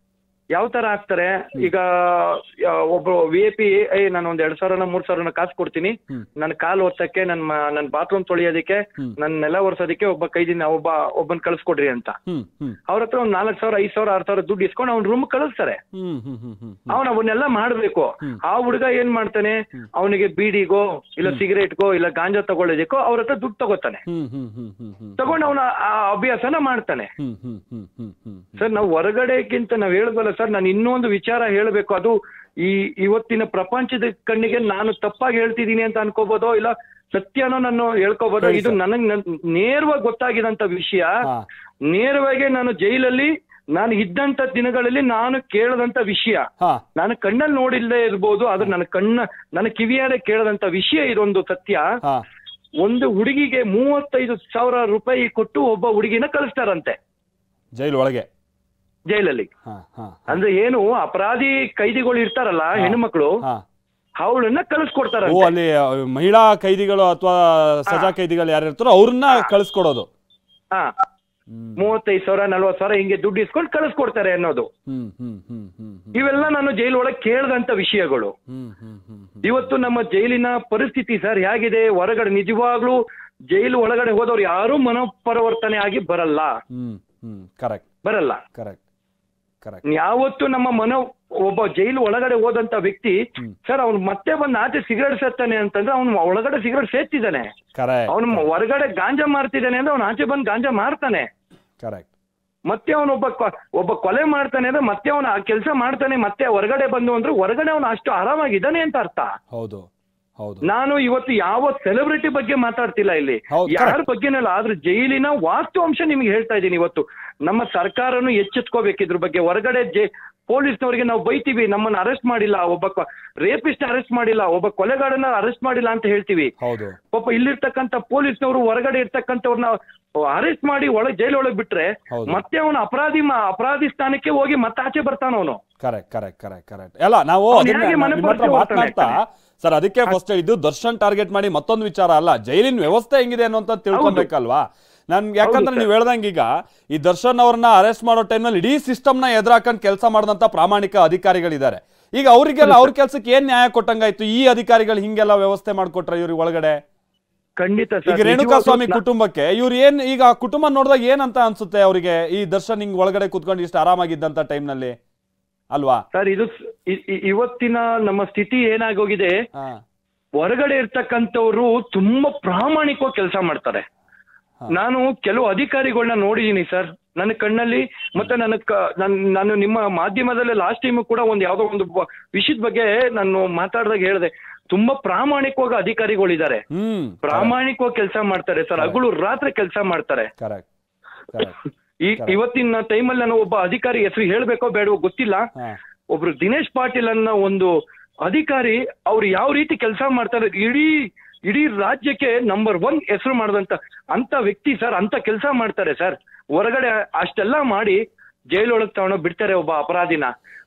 ಯಾವ ತರ ಹಾಕ್ತಾರೆ ಈಗ ಒಬ್ಬ VIP ನಾನು ಒಂದ್ 2,000 3,000 ಕಾಸು ಕೊಡ್ತೀನಿ, ನನ್ ಕಾಲ್ ಒತ್ತಕ್ಕೆ, ನನ್ ಬಾತ್ರೂಮ್ ತೊಳಿಯೋದಕ್ಕೆ, ನನ್ ನೆಲ ಒರೆಸೋದಕ್ಕೆ ಒಬ್ಬ ಕೈದಿನ ಒಬ್ಬನ್ ಕಳ್ಸ್ಕೊಡ್ರಿ ಅಂತ. ಅವ್ರ ಹತ್ರ ಒಂದ್ 4,000 5,000 6,000 ದುಡ್ಡು ಇಸ್ಕೊಂಡು ಅವ್ನ ರೂಮ್ ಕಳಿಸ್ತಾರೆ. ಅವ್ನ ಅವನ್ನೆಲ್ಲ ಮಾಡ್ಬೇಕು. ಆ ಹುಡುಗ ಏನ್ ಮಾಡ್ತಾನೆ, ಅವನಿಗೆ ಬೀಡಿಗೋ ಇಲ್ಲ ಸಿಗರೇಟ್ಗೋ ಇಲ್ಲ ಗಾಂಜಾ ತಗೊಳ್ಳೋದಕ್ಕೋ ಅವ್ರ ಹತ್ರ ದುಡ್ಡು ತಗೋತಾನೆ, ತಗೊಂಡು ಅವನ ಆ ಅಭ್ಯಾಸನ ಮಾಡ್ತಾನೆ. ಸರ್ ನಾವು ಹೊರಗಡೆಗಿಂತ ನಾವ್ ಹೇಳ್ಬಲ್ಲ ಸರ್. ನಾನು ಇನ್ನೊಂದು ವಿಚಾರ ಹೇಳ್ಬೇಕು, ಅದು ಇವತ್ತಿನ ಪ್ರಪಂಚದ ಕಣ್ಣಿಗೆ ನಾನು ತಪ್ಪಾಗಿ ಹೇಳ್ತಿದ್ದೀನಿ ಅಂತ ಅನ್ಕೋಬೋದೋ ಇಲ್ಲ ಸತ್ಯನೋ ನಾನು ಹೇಳ್ಕೋಬೋದೋ, ಇದು ನನಗ್ ನೇರವಾಗಿ ಗೊತ್ತಾಗಿದಂತ ವಿಷಯ. ನೇರವಾಗಿ ನಾನು ಜೈಲಲ್ಲಿ ನಾನು ಇದ್ದಂತ ದಿನಗಳಲ್ಲಿ ನಾನು ಕೇಳದಂತ ವಿಷಯ, ನಾನು ಕಣ್ಣಲ್ಲಿ ನೋಡಿಲ್ಲದೆ ಇರ್ಬೋದು, ಆದ್ರೆ ನನ್ನ ಕಿವಿಯಾರೆ ಕೇಳದಂತ ವಿಷಯ ಇದೊಂದು ಸತ್ಯ. ಒಂದು ಹುಡುಗಿಗೆ 35,000 ರೂಪಾಯಿ ಕೊಟ್ಟು ಒಬ್ಬ ಹುಡುಗಿನ ಕಳಿಸ್ತಾರಂತೆ ಜೈಲಲ್ಲಿ. ಅಂದ್ರೆ ಏನು ಅಪರಾಧಿ ಕೈದಿಗಳು ಇರ್ತಾರಲ್ಲ ಹೆಣ್ಮಕ್ಳು, ಅವಳನ್ನ ಕಳಿಸ್ಕೊಡ್ತಾರ. ಅಲ್ಲಿ ಮಹಿಳಾ ಕೈದಿಗಳು ಅಥವಾ ಸಜಾ ಕೈದಿಗಳು ಯಾರು ಇರ್ತಾರೋ ಅವ್ರನ್ನ ಕಳಿಸ್ಕೊಡೋದು. 35,000 40,000 ಹಿಂಗೆ ದುಡ್ಡು ಇಸ್ಕೊಂಡು ಕಳಿಸ್ಕೊಡ್ತಾರೆ ಅನ್ನೋದು. ಇವೆಲ್ಲ ನಾನು ಜೈಲ್ ಒಳಗೆ ಕೇಳ್ದಂತ ವಿಷಯಗಳು. ಇವತ್ತು ನಮ್ಮ ಜೈಲಿನ ಪರಿಸ್ಥಿತಿ ಸರ್ ಹೇಗಿದೆ, ಹೊರಗಡೆ ನಿಜವಾಗ್ಲೂ ಜೈಲು ಒಳಗಡೆ ಹೋದವ್ರು ಯಾರು ಮನೋಪರಿವರ್ತನೆ ಆಗಿ ಬರಲ್ಲ. ಬರಲ್ಲ. ಯಾವತ್ತು ನಮ್ಮ ಒಬ್ಬ ಜೈಲು ಒಳಗಡೆ ಹೋದಂತ ವ್ಯಕ್ತಿ ಸರ್ ಅವ್ನು ಮತ್ತೆ ಬಂದು ಆಚೆ ಸಿಗರೇಟ್ ಸೇರ್ತಾನೆ ಅಂತಂದ್ರೆ ಅವ್ನು ಒಳಗಡೆ ಸಿಗರೇಟ್ ಸೇರ್ತಿದ್ದಾನೆ, ಅವ್ನು ಹೊರಗಡೆ ಗಾಂಜಾ ಮಾರ್ತಿದ್ದಾನೆ ಅಂದ್ರೆ ಅವ್ನು ಆಚೆ ಬಂದು ಗಾಂಜಾ ಮಾರ್ತಾನೆ. ಮತ್ತೆ ಅವನು ಒಬ್ಬ ಕೊಲೆ ಮಾಡ್ತಾನೆ ಅಂದ್ರೆ ಮತ್ತೆ ಅವನು ಆ ಕೆಲಸ ಮಾಡ್ತಾನೆ, ಮತ್ತೆ ಹೊರಗಡೆ ಬಂದು ಅಂದ್ರೆ ಹೊರಗಡೆ ಅವನು ಅಷ್ಟು ಆರಾಮಾಗಿದ್ದಾನೆ ಅಂತ ಅರ್ಥ. ನಾನು ಇವತ್ತು ಯಾವ ಸೆಲೆಬ್ರಿಟಿ ಬಗ್ಗೆ ಮಾತಾಡ್ತಿಲ್ಲ ಇಲ್ಲಿ, ಯಾರ ಬಗ್ಗೆನಲ್ಲ, ಆದ್ರೆ ಜೈಲಿನ ವಾಸ್ತವಾಂಶ ನಿಮ್ಗೆ ಹೇಳ್ತಾ ಇದ್ದೀನಿ. ಇವತ್ತು ನಮ್ಮ ಸರ್ಕಾರನು ಎಚ್ಚೆತ್ಕೋಬೇಕು ಇದ್ರ ಬಗ್ಗೆ. ಹೊರಗಡೆ ಪೊಲೀಸ್ನವರಿಗೆ ನಾವು ಬೈತೀವಿ, ನಮ್ಮನ್ನ ಅರೆಸ್ಟ್ ಮಾಡಿಲ್ಲ, ಒಬ್ಬ ರೇಪಿಸ್ಟ್ ಅರೆಸ್ಟ್ ಮಾಡಿಲ್ಲ, ಒಬ್ಬ ಕೊಲೆಗಾರನ ಅರೆಸ್ಟ್ ಮಾಡಿಲ್ಲ ಅಂತ ಹೇಳ್ತೀವಿ. ಪಾಪ ಇಲ್ಲಿರ್ತಕ್ಕಂಥ ಪೊಲೀಸ್ನವರು ಹೊರಗಡೆ ಇರ್ತಕ್ಕಂಥವ್ರನ್ನ ಅರೆಸ್ಟ್ ಮಾಡಿ ಜೈಲೊಳಗೆ ಬಿಟ್ರೆ ಮತ್ತೆ ಅವನು ಅಪರಾಧಿ ಸ್ಥಾನಕ್ಕೆ ಹೋಗಿ ಮತ್ತೆ ಆಚೆ ಬರ್ತಾನ ಅವನು. ಕರೆಕ್ಟ್. ಎಲ್ಲ ನಾವು ಮಾತನಾಡ್ತಾ ಸರ್ ಅದಕ್ಕೆ ಫಸ್ಟ್ ಇದು ದರ್ಶನ್ ಟಾರ್ಗೆಟ್ ಮಾಡಿ ಮತ್ತೊಂದು ವಿಚಾರ ಅಲ್ಲ, ಜೈಲಿನ ವ್ಯವಸ್ಥೆ ಹೆಂಗಿದೆ ಅನ್ನೋಂತ ತಿಳ್ಕೊಬೇಕಲ್ವಾ. ಯಾಕಂದ್ರೆ ನೀವು ಹೇಳ್ದಂಗೆ ಈಗ ಈ ದರ್ಶನ್ ಅವ್ರನ್ನ ಅರೆಸ್ಟ್ ಮಾಡೋ ಟೈಮ್ನಲ್ಲಿ ಇಡೀ ಸಿಸ್ಟಮ್ ನ ಎದುರಾಕೊಂಡು ಕೆಲಸ ಮಾಡಿದಂತ ಪ್ರಾಮಾಣಿಕ ಅಧಿಕಾರಿಗಳಿದ್ದಾರೆ. ಈಗ ಅವರಿಗೆಲ್ಲ ಅವ್ರ ಕೆಲ್ಸಕ್ಕೆ ಏನ್ ನ್ಯಾಯ ಕೊಟ್ಟಂಗಾಯ್ತು? ಈ ಅಧಿಕಾರಿಗಳು ಹಿಂಗೆಲ್ಲ ವ್ಯವಸ್ಥೆ ಮಾಡ್ಕೊಟ್ರೆ ಇವ್ರಿಗೆ ಒಳಗಡೆ? ಖಂಡಿತ. ಈಗ ರೇಣುಕಾಸ್ವಾಮಿ ಕುಟುಂಬಕ್ಕೆ ಇವ್ರು ಏನ್ ಈಗ ಕುಟುಂಬ ನೋಡಿದಾಗ ಏನಂತ ಅನ್ಸುತ್ತೆ ಅವರಿಗೆ, ಈ ದರ್ಶನ್ ಹಿಂಗ್ ಒಳಗಡೆ ಕುತ್ಕೊಂಡು ಇಷ್ಟು ಆರಾಮಾಗಿದ್ದಂತ ಟೈಮ್ ನಲ್ಲಿ ಅಲ್ವಾ ಸರ್? ಇದು ಇವತ್ತಿನ ನಮ್ಮ ಸ್ಥಿತಿ ಏನಾಗೋಗಿದೆ, ಹೊರಗಡೆ ಇರ್ತಕ್ಕಂಥವ್ರು ತುಂಬಾ ಪ್ರಾಮಾಣಿಕವಾಗಿ ಕೆಲಸ ಮಾಡ್ತಾರೆ. ನಾನು ಕೆಲವು ಅಧಿಕಾರಿಗಳನ್ನ ನೋಡಿದೀನಿ ಸರ್ ನನ್ನ ಕಣ್ಣಲ್ಲಿ. ಮತ್ತೆ ನಾನು ನಿಮ್ಮ ಮಾಧ್ಯಮದಲ್ಲಿ ಲಾಸ್ಟ್ ಟೈಮ್ ಕೂಡ ಯಾವ್ದೋ ಒಂದು ವಿಷಯದ ಬಗ್ಗೆ ನಾನು ಮಾತಾಡಿದಾಗ ಹೇಳಿದೆ, ತುಂಬಾ ಪ್ರಾಮಾಣಿಕವಾಗಿ ಅಧಿಕಾರಿಗಳಿದ್ದಾರೆ, ಪ್ರಾಮಾಣಿಕವಾಗಿ ಕೆಲಸ ಮಾಡ್ತಾರೆ ಸರ್, ಹಗಲು ರಾತ್ರಿ ಕೆಲಸ ಮಾಡ್ತಾರೆ. ಇವತ್ತಿನ ಟೈಮಲ್ಲಿ ನಾನು ಒಬ್ಬ ಅಧಿಕಾರಿ ಹೆಸರು ಹೇಳ್ಬೇಕೋ ಬೇಡವೋ ಗೊತ್ತಿಲ್ಲ, ಒಬ್ರು ದಿನೇಶ್ ಪಾಟೀಲ್ ಅನ್ನೋ ಒಂದು ಅಧಿಕಾರಿ, ಅವ್ರು ಯಾವ ರೀತಿ ಕೆಲಸ ಮಾಡ್ತಾರೆ, ಇಡೀ ರಾಜ್ಯಕ್ಕೆ ನಂಬರ್ 1 ಹೆಸರು ಮಾಡಿದಂತ ಅಂತ ವ್ಯಕ್ತಿ ಸರ್. ಅಂತ ಕೆಲಸ ಮಾಡ್ತಾರೆ ಸರ್. ಹೊರಗಡೆ ಅಷ್ಟೆಲ್ಲ ಮಾಡಿ ಜೈಲೊಳಗೆ ತಗೊಂಡು ಬಿಡ್ತಾರೆ ಒಬ್ಬ ಅಪರಾಧಿನ.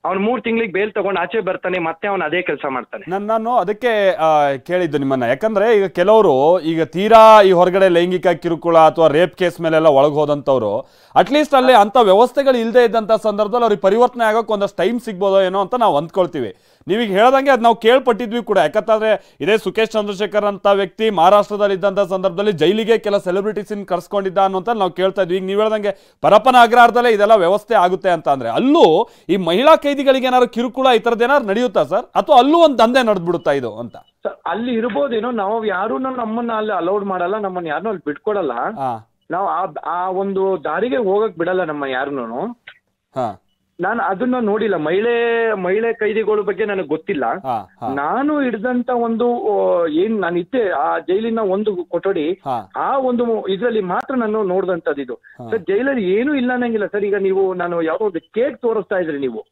ಅವ್ನು 3 ತಿಂಗಳಿಗೆ ಬೇಲ್ ತಗೊಂಡು ಆಚೆ ಬರ್ತಾನೆ, ಮತ್ತೆ ಅವನು ಅದೇ ಕೆಲಸ ಮಾಡ್ತಾನೆ. ನಾನು ಅದಕ್ಕೆ ಕೇಳಿದ್ದು ನಿಮ್ಮನ್ನ, ಯಾಕಂದ್ರೆ ಈಗ ಕೆಲವರು ಈಗ ತೀರಾ ಈ ಹೊರಗಡೆ ಲೈಂಗಿಕ ಕಿರುಕುಳ ಅಥವಾ ರೇಪ್ ಕೇಸ್ ಮೇಲೆಲ್ಲ ಒಳಗೆ ಹೋದಂತವ್ರು ಅಟ್ಲೀಸ್ಟ್ ಅಲ್ಲಿ ಅಂತ ವ್ಯವಸ್ಥೆಗಳು ಇಲ್ಲದೆ ಇದ್ದಂತ ಸಂದರ್ಭದಲ್ಲಿ ಅವ್ರಿಗೆ ಪರಿವರ್ತನೆ ಆಗೋಕೆ ಒಂದಷ್ಟು ಟೈಮ್ ಸಿಗ್ಬೋದೋ ಏನೋ ಅಂತ ನಾವು ಅಂದ್ಕೊಳ್ತೀವಿ. ನೀವೀಗ ಹೇಳ್ದಂಗೆ ಅದು ನಾವು ಕೇಳ್ಪಟ್ಟಿದ್ವಿ ಕೂಡ. ಯಾಕಂತಂದ್ರೆ ಇದೇ ಸುಖೇಶ್ ಚಂದ್ರಶೇಖರ್ ಅಂತ ವ್ಯಕ್ತಿ ಮಹಾರಾಷ್ಟ್ರದಲ್ಲಿ ಇದ್ದಂತ ಸಂದರ್ಭದಲ್ಲಿ ಜೈಲಿಗೆ ಕೆಲ ಸೆಲೆಬ್ರಿಟೀಸ್ ಕರ್ಸ್ಕೊಂಡಿದ್ದ ಅನ್ನೋಂತ ನಾವು ಕೇಳ್ತಾ ಇದ್ವಿ. ಈಗ ನೀವು ಹೇಳ್ದಂಗೆ ಪರಪ್ಪನ ಅಗ್ರಹಾರದಲ್ಲೇ ಇದೆಲ್ಲ ವ್ಯವಸ್ಥೆ ಆಗುತ್ತೆ ಅಂತ ಅಂದ್ರೆ ಅಲ್ಲೂ ಈ ಮಹಿಳಾ ಕೈದಿಗಳಿಗೆ ಏನಾದ್ರು ಕಿರುಕುಳ ಈ ತರದ್ ಏನಾದ್ರು ನಡೆಯುತ್ತಾ ಸರ್, ಅಥವಾ ಅಲ್ಲೂ ಒಂದು ದಂಧೆ ನಡೆದ್ಬಿಡುತ್ತಾ ಇದು ಅಂತ? ಅಲ್ಲಿ ಇರ್ಬೋದೇನೋ, ನಾವು ಯಾರು ನಮ್ಮನ್ನ ಅಲ್ಲಿ ಅಲೌಡ್ ಮಾಡಲ್ಲ, ನಮ್ಮನ್ನ ಯಾರನ್ನೂ ಅಲ್ಲಿ ಬಿಟ್ಕೊಡಲ್ಲ, ನಾವು ಆ ಒಂದು ದಾರಿಗೆ ಹೋಗಕ್ ಬಿಡಲ್ಲ ನಮ್ಮ ಯಾರನ್ನೂ. ನಾನು ಅದನ್ನ ನೋಡಿಲ್ಲ, ಮಹಿಳೆ ಕೈದಿಗಳ ಬಗ್ಗೆ ನನಗೆ ಗೊತ್ತಿಲ್ಲ. ನಾನು ಹಿಡ್ದಂತ ಒಂದು ನಾನು ಇದ್ದೆ ಆ ಜೈಲಿನ ಒಂದು ಕೊಠಡಿ, ಆ ಒಂದು ಇದ್ರಲ್ಲಿ ಮಾತ್ರ ನಾನು ನೋಡ್ದಂತದ್ದು ಇದು ಸರ್. ಜೈಲಲ್ಲಿ ಏನೂ ಇಲ್ಲ ಅನ್ನಂಗಿಲ್ಲ ಸರ್. ಈಗ ನಾನು ಯಾವ್ದೋ ಒಂದು ಕೇಕ್ ತೋರಿಸ್ತಾ ಇದ್ರಿ ನೀವು,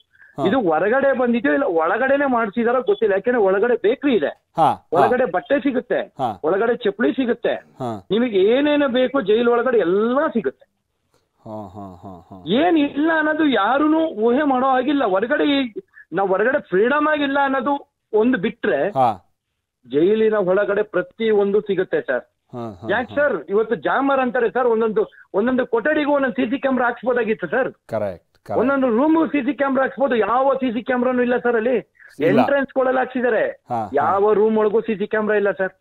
ಇದು ಹೊರಗಡೆ ಬಂದಿದ್ಯೋ ಇಲ್ಲ ಒಳಗಡೆನೆ ಮಾಡ್ಸಿದಾರೋ ಗೊತ್ತಿಲ್ಲ. ಯಾಕೆಂದ್ರೆ ಒಳಗಡೆ ಬೇಕ್ರಿ ಇದೆ, ಒಳಗಡೆ ಬಟ್ಟೆ ಸಿಗುತ್ತೆ, ಒಳಗಡೆ ಚಪ್ಪಲಿ ಸಿಗುತ್ತೆ, ನಿಮಗೆ ಏನೇನು ಬೇಕು ಜೈಲ್ ಒಳಗಡೆ ಎಲ್ಲಾ ಸಿಗುತ್ತೆ. ಏನಿಲ್ಲ ಅನ್ನೋದು ಯಾರು ಊಹೆ ಮಾಡೋ ಆಗಿಲ್ಲ. ನಾವು ಹೊರಗಡೆ ಫ್ರೀಡಮ್ ಆಗಿಲ್ಲ ಅನ್ನೋದು ಒಂದು ಬಿಟ್ರೆ ಜೈಲಿನ ಒಳಗಡೆ ಪ್ರತಿ ಒಂದು ಸಿಗುತ್ತೆ ಸರ್. ಯಾಕೆ ಸರ್ ಇವತ್ತು ಜಾಮರ್ ಅಂತಾರೆ ಸರ್, ಒಂದೊಂದು ಕೊಠಡಿಗೂ ಒಂದೊಂದು CC ಕ್ಯಾಮ್ರಾ ಹಾಕ್ಸ್ಬೋದಾಗಿತ್ತು ಸರ್. ಒಂದೊಂದು ರೂಮ್ CC ಕ್ಯಾಮ್ರಾ ಹಾಕ್ಸ್ಬೋದು, ಯಾವ CC ಕ್ಯಾಮ್ರಾನು ಇಲ್ಲ ಸರ್ ಅಲ್ಲಿ. ಎಂಟ್ರೆನ್ಸ್ ಗಳಲ್ಲಿ ಹಾಕ್ಸಿದ್ದಾರೆ, ಯಾವ ರೂಮ್ ಒಳಗೂ CC ಕ್ಯಾಮ್ರಾ ಇಲ್ಲ ಸರ್.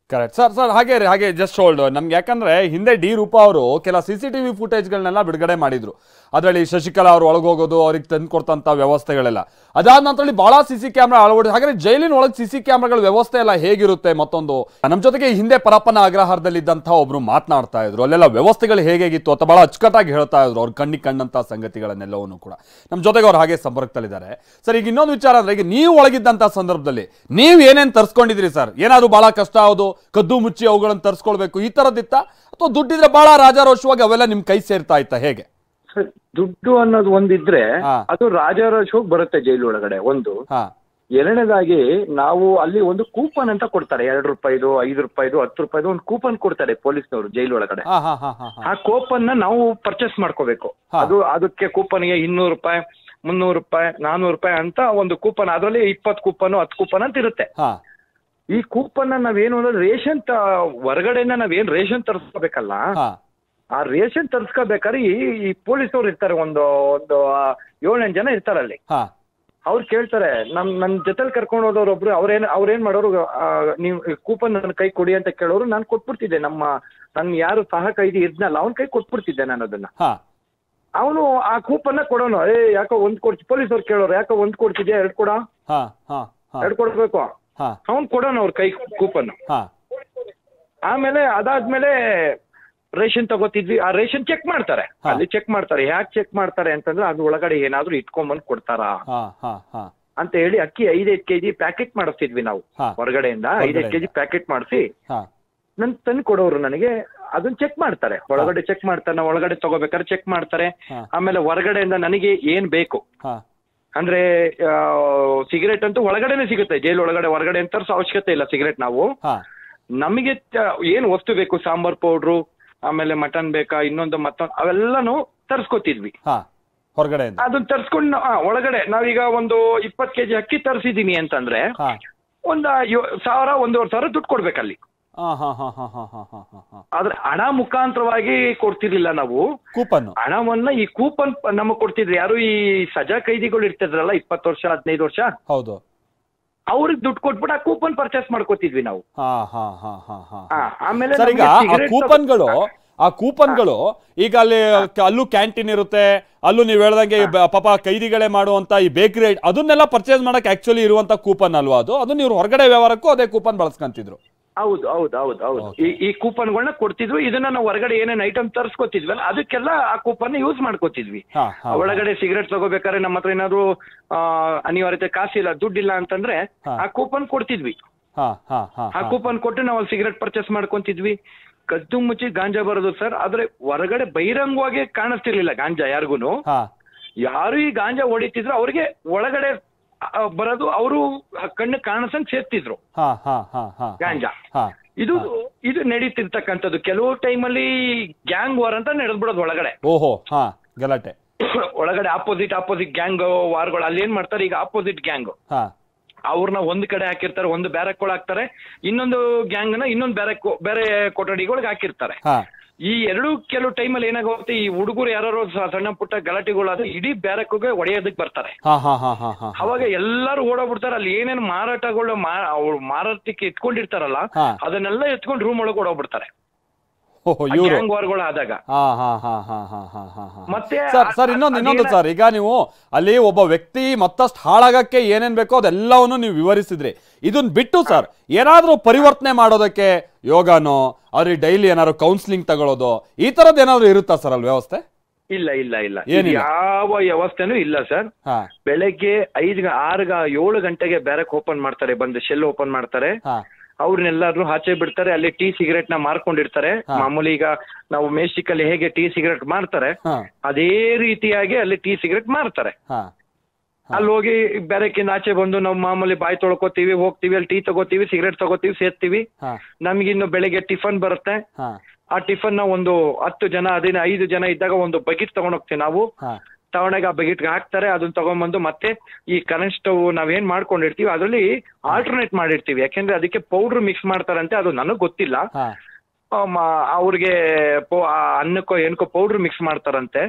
ಕರೆಕ್ಟ್ ಸರ್ ಹಾಗೆ ಜಸ್ಟ್ ಹೋಲ್ಡ್. ನಮ್ಗೆ ಯಾಕಂದ್ರೆ ಹಿಂದೆ ಡಿ ರೂಪಾ ಅವರು ಕೆಲ CCTV ಫುಟೇಜ್ಗಳನ್ನೆಲ್ಲ ಬಿಡುಗಡೆ ಮಾಡಿದ್ರು. ಅದರಲ್ಲಿ ಶಶಿಕಲಾ ಅವರು ಒಳಗೋಗೋದು, ಅವ್ರಿಗೆ ತಂದು ಕೊಡ್ತಂತ ವ್ಯವಸ್ಥೆಗಳೆಲ್ಲ. ಅದಾದ ನಂತರ ಬಹಳ CC ಕ್ಯಾಮ್ರಾ ಅಳವಡಿ. ಹಾಗಾದ್ರೆ ಜೈಲಿನ ಒಳಗೆ CC ಕ್ಯಾಮ್ರಾಗಳ ವ್ಯವಸ್ಥೆ ಎಲ್ಲ ಹೇಗಿರುತ್ತೆ? ಮತ್ತೊಂದು ನಮ್ಮ ಜೊತೆಗೆ ಹಿಂದೆ ಪರಪ್ಪನ ಅಗ್ರಹಾರದಲ್ಲಿದ್ದಂಥ ಒಬ್ರು ಮಾತನಾಡ್ತಾ ಇದ್ರು, ಅಲ್ಲೆಲ್ಲ ವ್ಯವಸ್ಥೆಗಳು ಹೇಗಿತ್ತು ಅಂತ ಬಹಳ ಅಚ್ಚುಕಟ್ಟಾಗಿ ಹೇಳ್ತಾ ಇದ್ರು, ಅವ್ರು ಕಣ್ಣಿಗೆ ಕಂಡಂತ ಸಂಗತಿಗಳನ್ನೆಲ್ಲವನ್ನೂ ಕೂಡ. ನಮ್ಮ ಜೊತೆಗೆ ಅವ್ರು ಹಾಗೆ ಸಂಪರ್ಕದಲ್ಲಿದ್ದಾರೆ. ಸರ್, ಈಗ ಇನ್ನೊಂದು ವಿಚಾರ ಅಂದ್ರೆ, ಈಗ ನೀವು ಒಳಗಿದ್ದಂಥ ಸಂದರ್ಭದಲ್ಲಿ ನೀವು ಏನೇನು ತರಿಸ್ಕೊಂಡಿದ್ರಿ ಸರ್? ಏನಾದ್ರು ಬಹಳ ಕಷ್ಟ ಆಗೋದು, ಕದ್ದು ಮುಚ್ಚಿ ಅವುಗಳನ್ನು ತರಿಸ್ಕೊಳ್ಬೇಕು, ಈ ತರದಿತ್ತ? ಅಥವಾ ದುಡ್ಡಿದ್ರೆ ಬಹಳ ರಾಜಾರೋಷವಾಗಿ ಅವೆಲ್ಲ ನಿಮ್ ಕೈ ಸೇರ್ತಾ ಇತ್ತ, ಹೇಗೆ? ದುಡ್ಡು ಅನ್ನೋದು ಒಂದಿದ್ರೆ ಅದು ರಾಜಾರೋಷವಾಗಿ ಬರುತ್ತೆ ಜೈಲು ಒಳಗಡೆ ಒಂದು. ಎರಡನೇದಾಗಿ ನಾವು ಅಲ್ಲಿ ಒಂದು ಕೂಪನ್ ಅಂತ ಕೊಡ್ತಾರೆ, 2 ರೂಪಾಯಿದು, 5 ರೂಪಾಯಿದು, 10 ರೂಪಾಯಿದು ಒಂದು ಕೂಪನ್ ಕೊಡ್ತಾರೆ ಪೊಲೀಸ್ನವರು ಜೈಲು ಒಳಗಡೆ. ಆ ಕೂಪನ್ ನ ನಾವು ಪರ್ಚೇಸ್ ಮಾಡ್ಕೋಬೇಕು. ಅದಕ್ಕೆ ಕೂಪನ್ಗೆ 200 ರೂಪಾಯಿ, 300 ರೂಪಾಯಿ, 400 ರೂಪಾಯಿ ಅಂತ ಒಂದು ಕೂಪನ್, ಅದರಲ್ಲಿ 20 ಕೂಪನ್, 10 ಕೂಪನ್ ಅಂತ ಇರುತ್ತೆ. ಈ ಕೂಪನ್ ನಾವೇನು ಅಂದ್ರೆ ರೇಷನ್ ಹೊರಗಡೆಯಿಂದ ನಾವೇನ್ ರೇಷನ್ ತರಿಸ್ಕೋಬೇಕಲ್ಲ, ಆ ರೇಷನ್ ತರಿಸ್ಕೋಬೇಕಾದ್ರೆ ಈ ಪೊಲೀಸವ್ರು ಇರ್ತಾರೆ, ಒಂದು 7-8 ಜನ ಇರ್ತಾರೆ ಅಲ್ಲಿ. ಅವ್ರು ಕೇಳ್ತಾರೆ, ನನ್ನ ಜೊತೆಲಿ ಕರ್ಕೊಂಡು ಹೋದವ್ರು ಒಬ್ರು, ಅವ್ರೇನ್ ಮಾಡೋರು, ನೀವು ಕೂಪನ್ ನನ್ನ ಕೈ ಕೊಡಿ ಅಂತ ಕೇಳೋರು. ನಾನು ಕೊಟ್ಬಿಡ್ತಿದ್ದೆ, ನನ್ ಯಾರು ಸಹ ಕೈದಿ ಇದ್ನಲ್ಲ ಅವ್ನ ಕೈ ಕೊಟ್ಬಿಡ್ತಿದ್ದೆ ನಾನು ಅದನ್ನ. ಅವನು ಆ ಕೂಪನ್ ಕೊಡೋನು, ಯಾಕೋ ಒಂದ್ ಕೊಡ್ತಿ, ಪೊಲೀಸವ್ರು ಕೇಳೋರು, ಯಾಕೋ ಒಂದ್ ಕೊಡ್ತಿದ್ಯಾ, 2 ಕೊಡ, 2 ಕೊಡ್ಬೇಕು, ಅವ್ನ್ ಕೊಡೋನು ಅವ್ರ ಕೈ ಕೂಪನ್. ಆಮೇಲೆ ಅದಾದ್ಮೇಲೆ ರೇಷನ್ ತಗೋತಿದ್ವಿ. ಆ ರೇಷನ್ ಚೆಕ್ ಮಾಡ್ತಾರೆ, ಅಲ್ಲಿ ಚೆಕ್ ಮಾಡ್ತಾರೆ. ಯಾಕೆ ಚೆಕ್ ಮಾಡ್ತಾರೆ ಅಂತಂದ್ರೆ ಅದ್ರ ಒಳಗಡೆ ಏನಾದ್ರು ಇಟ್ಕೊಂಡ್ಬಂದ್ ಕೊಡ್ತಾರಾ ಅಂತ ಹೇಳಿ. ಅಕ್ಕಿ 5-5 ಕೆಜಿ ಪ್ಯಾಕೆಟ್ ಮಾಡಿಸ್ತಿದ್ವಿ ನಾವು ಹೊರಗಡೆಯಿಂದ, 5-5 ಕೆಜಿ ಪ್ಯಾಕೆಟ್ ಮಾಡಿಸಿ ನನ್ ತಂದು ಕೊಡೋರು ನನಗೆ. ಅದನ್ನ ಚೆಕ್ ಮಾಡ್ತಾರೆ, ಒಳಗಡೆ ಚೆಕ್ ಮಾಡ್ತಾರೆ. ನಾವು ಒಳಗಡೆ ತಗೋಬೇಕಾದ್ರೆ ಚೆಕ್ ಮಾಡ್ತಾರೆ. ಆಮೇಲೆ ಹೊರಗಡೆಯಿಂದ ನನಗೆ ಏನ್ ಬೇಕು ಅಂದ್ರೆ ಸಿಗರೇಟ್ ಅಂತೂ ಒಳಗಡೆನೆ ಸಿಗುತ್ತೆ ಜೈಲ್ ಒಳಗಡೆ, ಹೊರಗಡೆ ಅಂತ ತರಿಸೋ ಅವಶ್ಯಕತೆ ಇಲ್ಲ ಸಿಗರೇಟ್. ನಾವು ನಮಗೆ ಏನ್ ವಸ್ತು ಬೇಕು, ಸಾಂಬಾರ್ ಪೌಡ್ರು, ಆಮೇಲೆ ಮಟನ್ ಬೇಕಾ, ಇನ್ನೊಂದು ಮತ್ತೊಂದು, ಅವೆಲ್ಲಾನು ತರಿಸ್ಕೊತಿದ್ವಿ ಹೊರಗಡೆ. ಅದನ್ನ ತರ್ಸ್ಕೊಂಡು ಒಳಗಡೆ ನಾವೀಗ ಒಂದು 20 ಕೆಜಿ ಅಕ್ಕಿ ತರಿಸಿದೀನಿ ಅಂತಂದ್ರೆ 1,000-1,500 ದುಡ್ಡು ಕೊಡ್ಬೇಕಲ್ಲಿ. ಆದ್ರೆ ಹಣ ಮುಖಾಂತರವಾಗಿ ಕೊಡ್ತಿರ್ಲಿಲ್ಲ ನಾವು, ಕೂಪನ್ ಹಣವನ್ನ. ಈ ಕೂಪನ್ ನಮಗ್ ಕೊಡ್ತಿದ್ರು ಯಾರು, ಈ ಸಜಾ ಕೈದಿಗಳು ಇರ್ತಿದ್ರಲ್ಲ 20 ವರ್ಷ 15 ವರ್ಷ, ಹೌದು, ಅವ್ರಿಗೆ ದುಡ್ಡು ಕೊಟ್ಬಿಟ್ಟು ಆ ಕೂಪನ್ ಪರ್ಚೇಸ್ ಮಾಡ್ಕೋತಿದ್ವಿ ನಾವು. ಆಮೇಲೆ ಆ ಕೂಪನ್ಗಳು ಈಗ ಅಲ್ಲೂ ಕ್ಯಾಂಟೀನ್ ಇರುತ್ತೆ, ಅಲ್ಲೂ ನೀವು ಹೇಳ್ದಂಗೆ ಪಾಪ ಕೈದಿಗಳೇ ಮಾಡುವಂತ ಈ ಬೇಕರಿ, ಅದನ್ನೆಲ್ಲ ಪರ್ಚೇಸ್ ಮಾಡಕ್ ಆಕ್ಚುಲಿ ಇರುವಂತ ಕೂಪನ್ ಅಲ್ವಾ ಅದು? ನೀವು ಹೊರಗಡೆ ವ್ಯವಹಾರಕ್ಕೂ ಅದೇ ಕೂಪನ್ ಬಳಸ್ಕೊಂತಿದ್ರು? ಹೌದು ಹೌದು ಹೌದು ಹೌದು. ಈ ಕೂಪನ್ಗಳನ್ನ ಕೊಡ್ತಿದ್ವಿ. ಇದನ್ನ ನಾವು ಹೊರಗಡೆ ಏನೇನ್ ಐಟಮ್ ತರಿಸ್ಕೊತಿದ್ವಲ್ಲ ಅದಕ್ಕೆಲ್ಲ ಆ ಕೂಪನ್ ಯೂಸ್ ಮಾಡ್ಕೋತಿದ್ವಿ. ಒಳಗಡೆ ಸಿಗರೇಟ್ ತಗೋಬೇಕಾದ್ರೆ ನಮ್ಮ ಹತ್ರ ಏನಾದ್ರು ಅನಿವಾರ್ಯತೆ ಕಾಸಿಲ್ಲ, ದುಡ್ಡಿಲ್ಲ ಅಂತಂದ್ರೆ ಆ ಕೂಪನ್ ಕೊಡ್ತಿದ್ವಿ. ಆ ಕೂಪನ್ ಕೊಟ್ಟು ನಾವು ಸಿಗರೇಟ್ ಪರ್ಚೇಸ್ ಮಾಡ್ಕೊಂತಿದ್ವಿ. ಕದ್ದು ಮುಚ್ಚಿ ಗಾಂಜಾ ಬರೋದು ಸರ್, ಆದ್ರೆ ಹೊರಗಡೆ ಬಹಿರಂಗವಾಗಿ ಕಾಣಿಸ್ತಿರ್ಲಿಲ್ಲ ಗಾಂಜಾ ಯಾರಿಗೂನು. ಯಾರು ಈ ಗಾಂಜಾ ಹೊಡಿತಿದ್ರು ಅವ್ರಿಗೆ ಒಳಗಡೆ ಬರೋದು, ಅವರು ಕಣ್ಣು ಕಾಣಿಸಂಗ್ ಸೇರ್ತಿದ್ರು ಗಾಂಜಾ. ಇದು ನಡೀತಿರ್ತಕ್ಕಂಥದ್ದು. ಕೆಲವು ಟೈಮಲ್ಲಿ ಗ್ಯಾಂಗ್ ವಾರ್ ಅಂತ ನಡೆದ್ಬಿಡೋದು ಒಳಗಡೆ. ಗಲಾಟೆ ಒಳಗಡೆ ಆಪೋಸಿಟ್ ಗ್ಯಾಂಗ್ ವಾರ್ಗಳು. ಅಲ್ಲಿ ಏನ್ ಮಾಡ್ತಾರೆ, ಈಗ ಆಪೋಸಿಟ್ ಗ್ಯಾಂಗ್ ಅವ್ರನ್ನ ಒಂದ್ ಕಡೆ ಹಾಕಿರ್ತಾರೆ, ಒಂದು ಬ್ಯಾರಕ್ಗಳು ಹಾಕ್ತಾರೆ, ಇನ್ನೊಂದು ಗ್ಯಾಂಗ್ ನ ಇನ್ನೊಂದು ಬೇರೆ ಕೊಠಡಿಗಳಿಗೆ ಹಾಕಿರ್ತಾರೆ. ಈ ಕೆಲವು ಟೈಮಲ್ಲಿ ಏನಾಗುತ್ತೆ, ಈ ಹುಡುಗರು ಯಾರು ಸಣ್ಣ ಪುಟ್ಟ ಗಲಾಟೆಗಳಾದ್ರೆ ಇಡೀ ಬ್ಯಾರಕ್ಗೆ ಹೊಡೆಯೋದಕ್ಕೆ ಬರ್ತಾರೆ. ಅವಾಗ ಎಲ್ಲರೂ ಓಡೋಗ್ಬಿಡ್ತಾರೆ. ಅಲ್ಲಿ ಏನೇನು ಮಾರಾಟಗಳು ಮಾರಾಟಕ್ಕೆ ಎತ್ಕೊಂಡಿರ್ತಾರಲ್ಲ ಅದನ್ನೆಲ್ಲ ಎತ್ಕೊಂಡು ರೂಮ್ ಒಳಗೆ ಓಡೋಗ್ಬಿಡ್ತಾರೆ ಆದಾಗ. ಮತ್ತೆ ಸರ್ ಇನ್ನೊಂದು ಸರ್, ಈಗ ನೀವು ಅಲ್ಲಿ ಒಬ್ಬ ವ್ಯಕ್ತಿ ಮತ್ತಷ್ಟು ಹಾಳಾಗಕ್ಕೆ ಏನೇನ್ ಬೇಕೋ ಅದೆಲ್ಲವನ್ನು ನೀವು ವಿವರಿಸಿದ್ರಿ. ಇದನ್ನ ಬಿಟ್ಟು ಸರ್ ಏನಾದ್ರೂ ಪರಿವರ್ತನೆ ಮಾಡೋದಕ್ಕೆ ಯೋಗನೋ ಅವ್ರಿಗೆ ಡೈಲಿ ಏನಾದ್ರು ಕೌನ್ಸಿಲಿಂಗ್ ತಗೊಳ್ಳೋದು ಈ ತರದ್ ಏನಾದ್ರು ಇರುತ್ತಾ ಸರ್ ಅಲ್ಲಿ ವ್ಯವಸ್ಥೆ? ಇಲ್ಲ ಇಲ್ಲ ಇಲ್ಲ, ಯಾವ ವ್ಯವಸ್ಥೆನೂ ಇಲ್ಲ ಸರ್. ಬೆಳಗ್ಗೆ 7 ಗಂಟೆಗೆ ಬ್ಯಾರಕ್ ಓಪನ್ ಮಾಡ್ತಾರೆ, ಬಂದು ಶೆಲ್ ಓಪನ್ ಮಾಡ್ತಾರೆ. ಅವ್ರನ್ನೆಲ್ಲಾರು ಆಚೆ ಬಿಡ್ತಾರೆ. ಅಲ್ಲಿ ಟೀ ಸಿಗರೇಟ್ ನ ಮಾರ್ಕೊಂಡಿರ್ತಾರೆ. ಮಾಮೂಲಿ ಈಗ ನಾವು ಮೇಸ್ಟಿಕಲ್ಲಿ ಹೇಗೆ ಟೀ ಸಿಗರೇಟ್ ಮಾರ್ತಾರೆ ಅದೇ ರೀತಿಯಾಗಿ ಅಲ್ಲಿ ಟೀ ಸಿಗರೇಟ್ ಮಾರ್ತಾರೆ. ಅಲ್ಲಿ ಹೋಗಿ ಬ್ಯಾರಕ್ಕಿಂದ ಆಚೆ ಬಂದು ನಾವು ಮಾಮೂಲಿ ಬಾಯಿ ತೊಳ್ಕೊತೀವಿ, ಹೋಗ್ತೀವಿ, ಅಲ್ಲಿ ಟೀ ತಗೋತೀವಿ, ಸಿಗರೇಟ್ ತಗೋತೀವಿ, ಸೇರ್ತೀವಿ. ನಮ್ಗಿನ್ನು ಬೆಳಿಗ್ಗೆ ಟಿಫನ್ ಬರುತ್ತೆ. ಆ ಟಿಫನ್ ನ ಒಂದು 10 ಜನ 5 ಜನ ಇದ್ದಾಗ ಒಂದು ಬಕೆಟ್ ತಗೊಂಡೋಗ್ತೀವಿ ನಾವು. ತಗೊಂಡಾಗ ಆ ಬಕೆಟ್ಗೆ ಹಾಕ್ತಾರೆ. ಅದನ್ನ ತಗೊಂಡ್ಬಂದು ಮತ್ತೆ ಈ ಕರೆಂಟ್ ಸ್ಟವ್ ನಾವೇನ್ ಮಾಡ್ಕೊಂಡಿರ್ತೀವಿ ಅದ್ರಲ್ಲಿ ಆಲ್ಟರ್ನೇಟ್ ಮಾಡಿರ್ತೀವಿ. ಯಾಕೆಂದ್ರೆ ಅದಕ್ಕೆ ಪೌಡರ್ ಮಿಕ್ಸ್ ಮಾಡ್ತಾರಂತೆ, ಅದು ನನಗ್ ಗೊತ್ತಿಲ್ಲ. ಅವ್ರಿಗೆ ಅನ್ನಕ್ಕೋ ಏನಕ್ಕೋ ಪೌಡರ್ ಮಿಕ್ಸ್ ಮಾಡ್ತಾರಂತೆ.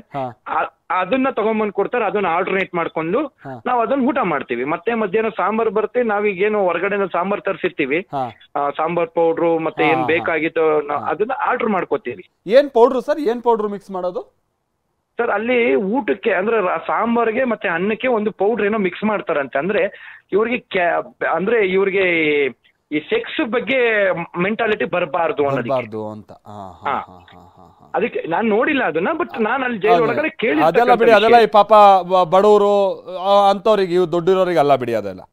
ಅದನ್ನ ತಗೊಂಬಂದ್ ಕೊಡ್ತಾರೆ, ಅದನ್ನ ಆಲ್ಟರ್ನೇಟ್ ಮಾಡ್ಕೊಂಡು ನಾವ್ ಅದನ್ನ ಊಟ ಮಾಡ್ತೀವಿ. ಮತ್ತೆ ಮಧ್ಯಾಹ್ನ ಸಾಂಬಾರ್ ಬರುತ್ತೆ, ನಾವೀಗೇನು ಹೊರಗಡೆ ಸಾಂಬಾರ್ ತರಿಸಿರ್ತೀವಿ, ಸಾಂಬಾರ್ ಪೌಡ್ರು ಮತ್ತೆ ಏನ್ ಬೇಕಾಗಿತ್ತು ಅದನ್ನ ಆರ್ಡರ್ ಮಾಡ್ಕೋತೀವಿ. ಏನ್ ಪೌಡ್ರು ಸರ್, ಏನ್ ಪೌಡ್ರು ಮಿಕ್ಸ್ ಮಾಡೋದು ಸರ್? ಅಲ್ಲಿ ಊಟಕ್ಕೆ ಅಂದ್ರೆ ಸಾಂಬಾರ್ಗೆ ಮತ್ತೆ ಅನ್ನಕ್ಕೆ ಒಂದು ಪೌಡರ್ ಏನೋ ಮಿಕ್ಸ್ ಮಾಡ್ತಾರಂತೆ. ಅಂದ್ರೆ ಇವ್ರಿಗೆ ಅಂದ್ರೆ ಇವ್ರಿಗೆ ಈ ಸೆಕ್ಸ್ ಬಗ್ಗೆ ಮೆಂಟಾಲಿಟಿ ಬರಬಾರ್ದು ಅಂತ. ಅದಕ್ಕೆ ನಾನ್ ನೋಡಿಲ್ಲ ಅದನ್ನ, ಬಟ್ ನಾನ್ ಅಲ್ಲಿ ಜೈಲ್ ಒಳಗಡೆ ಕೇಳಿ. ಅದೆಲ್ಲ ಬಿಡಿ, ಅದೆಲ್ಲ ಈ ಪಾಪ ಬಡವರು ಅಂತವ್ರಿಗೆ, ಇವ್ ದುಡ್ಡಿರೋರಿಗೆ ಅಲ್ಲ ಬಿಡಿ ಅದೆಲ್ಲ.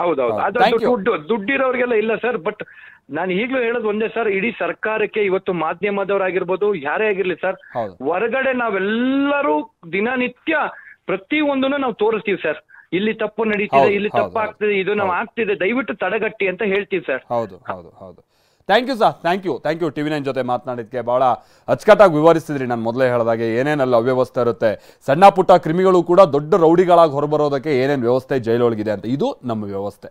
ಹೌದೌದು, ಅದು ದುಡ್ಡಿರೋರಿಗೆಲ್ಲ ಇಲ್ಲ ಸರ್. ಬಟ್ ನಾನು ಈಗಲೂ ಹೇಳೋದು ಒಂದೇ ಸರ್, ಇಡೀ ಸರ್ಕಾರಕ್ಕೆ ಇವತ್ತು ಮಾಧ್ಯಮದವರಾಗಿರ್ಬೋದು ಯಾರೇ ಆಗಿರ್ಲಿ ಸರ್, ಹೊರಗಡೆ ನಾವೆಲ್ಲರೂ ದಿನನಿತ್ಯ ಪ್ರತಿ ಒಂದನ್ನು ನಾವು ತೋರಿಸ್ತೀವಿ ಸರ್. ಇಲ್ಲಿ ತಪ್ಪು ನಡೀತಿದೆ, ಇಲ್ಲಿ ತಪ್ಪಾಗ್ತಿದೆ, ಇದು ನಾವು ಆಗ್ತಿದೆ, ದಯವಿಟ್ಟು ತಡೆಗಟ್ಟಿ ಅಂತ ಹೇಳ್ತೀವಿ ಸರ್. ಹೌದು ಹೌದು ಹೌದು. Thank you sir, thank you TV9 ಜೊತೆ ಮಾತನಾಡಿದ್ಕೆ. ಬಹಳ ಅಚ್ಚುಕಟ್ಟಾಗಿ ವಿವರಿಸಿದ್ರಿ. ನಾನು ಮೊದಲೇ ಹೇಳಿದಾಗೆ ಏನೇನೆಲ್ಲ ಅವ್ಯವಸ್ಥೆ ಇರುತ್ತೆ, ಸಣ್ಣ ಪುಟ್ಟ ಕ್ರಿಮಿಗಳು ಕೂಡ ದೊಡ್ಡ ರೌಡಿಗಳಾಗಿ ಹೊರಬರೋದಕ್ಕೆ ಏನೇನು ವ್ಯವಸ್ಥೆ ಜೈಲೊಳಗಿದೆ ಅಂತ. ಇದು ನಮ್ಮ ವ್ಯವಸ್ಥೆ.